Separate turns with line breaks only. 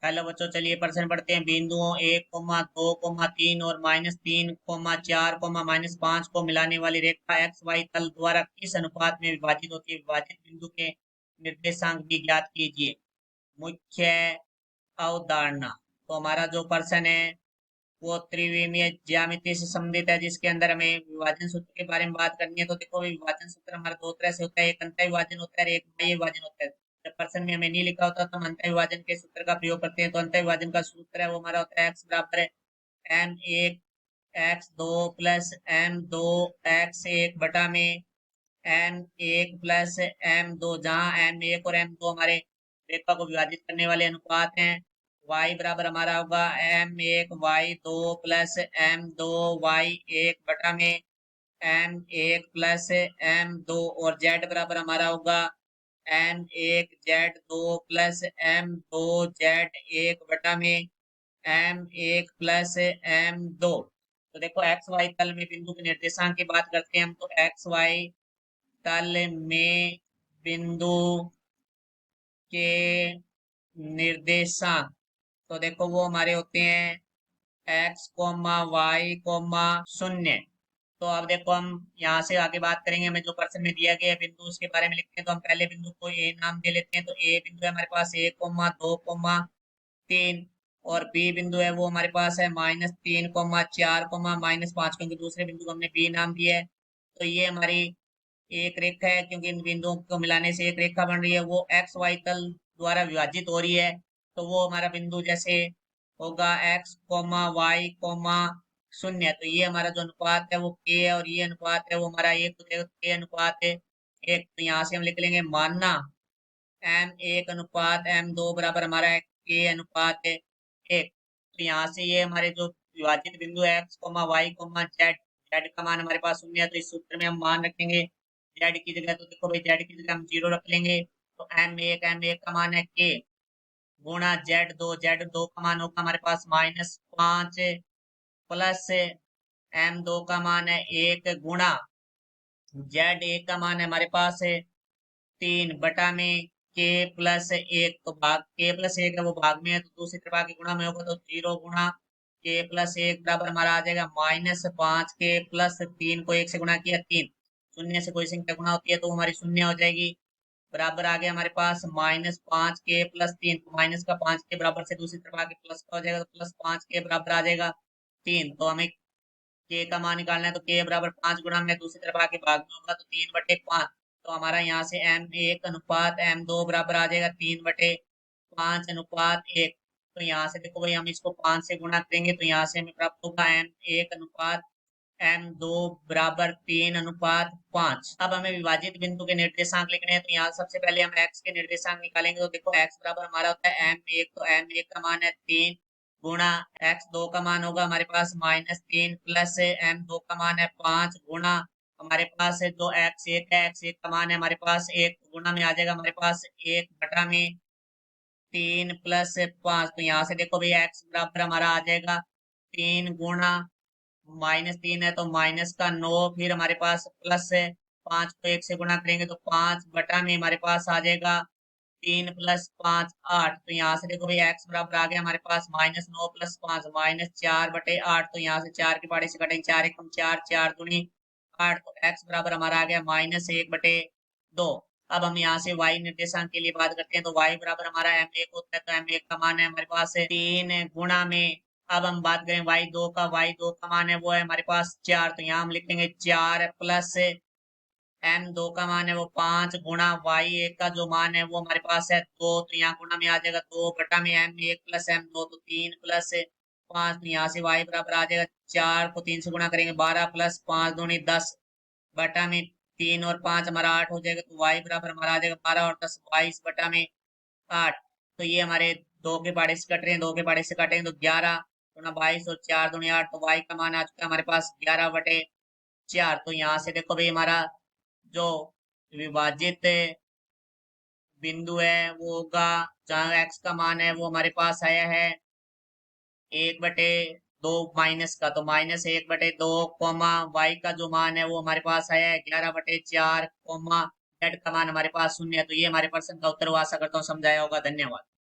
Hello बच्चों, चलिए प्रश्न पढ़ते हैं। बिंदुओं 1, 2, 3 और -3, 4, -5 को मिलाने वाली रेखा एक्स वाई तल द्वारा किस अनुपात में विभाजित होती है? विभाजित बिंदु के निर्देशांक भी ज्ञात कीजिए। मुख्य अवधारणा। तो हमारा जो प्रश्न है वो त्रिविमीय ज्यामिति से संबंधित है, जिसके अंदर हमें विभाजन सूत्र के बारे में बात करनी है। तो देखो, विभाजन सूत्र हमारा दो तरह से होता है, एक अंतः विभाजन होता है और एक बाह्य विभाजन होता है। जब प्रश्न में हमें नहीं लिखा होता तो हम अंतः विभाजन के सूत्र का प्रयोग करते हैं। तो अंतः विभाजन का सूत्र है वो हमारा होता है एक्स बराबर है M1 x2 plus M2 x1 बटा में M1 प्लस M2, जहाँ M1 और M2 हमारे रेखा को विभाजित करने वाले अनुपात हैं। y बराबर हमारा होगा M1 y2 plus M2 y1 बटा में M1 प्लस M2, और z बराबर हमारा होगा M1 z2 plus M2 z1 बटा में M1 प्लस M2। तो देखो, एक्स वाई तल में बिंदु के निर्देशांक की बात करते हैं हम। तो एक्स वाई तल में बिंदु के निर्देशांक, तो देखो वो हमारे होते हैं एक्स कोमा वाई कोमा शून्य। तो अब देखो, हम यहाँ से आगे बात करेंगे। हमें जो प्रश्न में दिया गया है बिंदु, उसके बारे में लिखते हैं। तो हम पहले बिंदु को ए नाम दे लेते हैं। तो ए बिंदु है हमारे पास 1, 2, 3, और बी बिंदु है वो हमारे पास है -3, 4, -5, क्योंकि दूसरे बिंदु को हमने बी नाम दिया है। तो ये हमारी एक रेखा है, क्योंकि इन बिंदुओं को मिलाने से एक रेखा बन रही है, वो एक्स वाई तल द्वारा विभाजित हो रही है। तो वो हमारा बिंदु जैसे होगा एक्स कोमा वाई कोमा शून्य। तो ये हमारा जो अनुपात है वो के है, और ये अनुपात है वो हमारा एक हो जाएगा। तो के अनुपात है एक। तो यहाँ से हम लिख लेंगे मानना M1 अनुपात M2 बराबर हमारा के अनुपात है एक। तो यहाँ से ये हमारे जो विभाजित बिंदु है x comma y comma z, z का मान हमारे पास शून्य है। तो इस सूत्र में हम मान रखेंगे जेड की जगह। तो देखो भाई, जेड की जगह हम 0 रख लेंगे। तो M1 का मान है के, गुणा जेड दो का मान होगा हमारे पास -5, प्लस M2 का मान है 1, गुणा जेड 1 का मान है हमारे पास है 3 बटा में के प्लस 1। तो भाग के प्लस 1 है वो भाग में है, तो दूसरी तरफ आगे गुणा में होगा। तो 0 गुणा के प्लस 1 बराबर हमारा आ जाएगा -5 के प्लस 3 को 1 से गुणा किया 3। शून्य से कोई संख्या गुणा होती है तो वो हमारी शून्य हो जाएगी। बराबर आ गया हमारे पास -5 के प्लस 3। तो माइनस का 5 के बराबर से दूसरी तरफ आगे प्लस का हो जाएगा। तो +5 के बराबर आ जाएगा 3। तो हमें के का मान निकालना है। तो के बराबर 5 गुणा में दूसरी तरफ आके भाग में होगा, तो 3/5। तो हमारा यहाँ से M1 अनुपात M2 बराबर आ जाएगा 3/5 अनुपात 1। तो यहाँ से देखो भाई, हम इसको 5 से गुणा करेंगे तो यहाँ से हमें प्राप्त होगा M1 अनुपात M2 बराबर 3/5। अब हमें विभाजित बिंदु के निर्देशांक लिखने हैं। तो यहाँ सबसे पहले हम x के निर्देशांक निकालेंगे। तो देखो, x बराबर हमारा होता है M1। तो M1 का मान है 3, गुणा x2 का मान होगा हमारे पास -3, प्लस M2 का मान है 5, गुणा हमारे पास है जो x1 है, x1 का मान है हमारे पास 1, गुणा में आ जाएगा हमारे पास 1 बटा में 3 प्लस 5। तो यहाँ से देखो भैया, x बराबर हमारा आ जाएगा 3 गुणा -3 है तो माइनस का 9, फिर हमारे पास प्लस है 5 को 1 से गुणा करेंगे तो 5 बटा में हमारे पास आ जाएगा 3 प्लस 5 8। तो यहाँ से देखो भैया, एक्स बराबर आ गया हमारे पास -9 प्लस 5 -4/8। तो यहाँ से 4 के पहाड़े से कटेंगे, 4 एकम 4, 4 दूनी 8। तो एक्स बराबर हमारा आ गया -1/2। अब हम यहाँ से y निर्देशांक के लिए बात करते हैं। तो y बराबर हमारा M1 होता है। तो M1 का मान है हमारे पास है 3, गुणा में अब हम बात करें y2 का मान है वो है हमारे पास 4। तो यहाँ हम लिखेंगे 4 प्लस M2 का मान है वो 5, गुणा y1 का जो मान है वो हमारे पास है 2। तो यहाँ गुणा में आ जाएगा 2 बटा में M1 प्लस M2। तो 3 प्लस 5। तो यहाँ से y बराबर आ जाएगा 4 को 3 से गुणा करेंगे 12 प्लस 5 दूनी 10 बटा में 3 और 5 हमारा 8 हो जाएगा। तो y बराबर हमारा आ जाएगा 12 और 10 22 बटा में 8। तो ये हमारे दो के पाड़े से कट रहे हैं, दो के पाड़े से काटेंगे तो 11 गुणा 22 और 4 दूनी 8। तो y का मान आ चुका है हमारे पास 11/4। तो यहाँ से देखो भाई, हमारा जो विभाजित बिंदु है वो होगा, जहाँ x का मान है वो हमारे पास आया है 1/2 माइनस का। तो -1/2, कोमा y का जो मान है वो हमारे पास आया है 11/4, कोमा z का मान हमारे पास 0 है। तो ये हमारे प्रश्न का उत्तर हुआ। आशा करता हूँ समझाया होगा। धन्यवाद।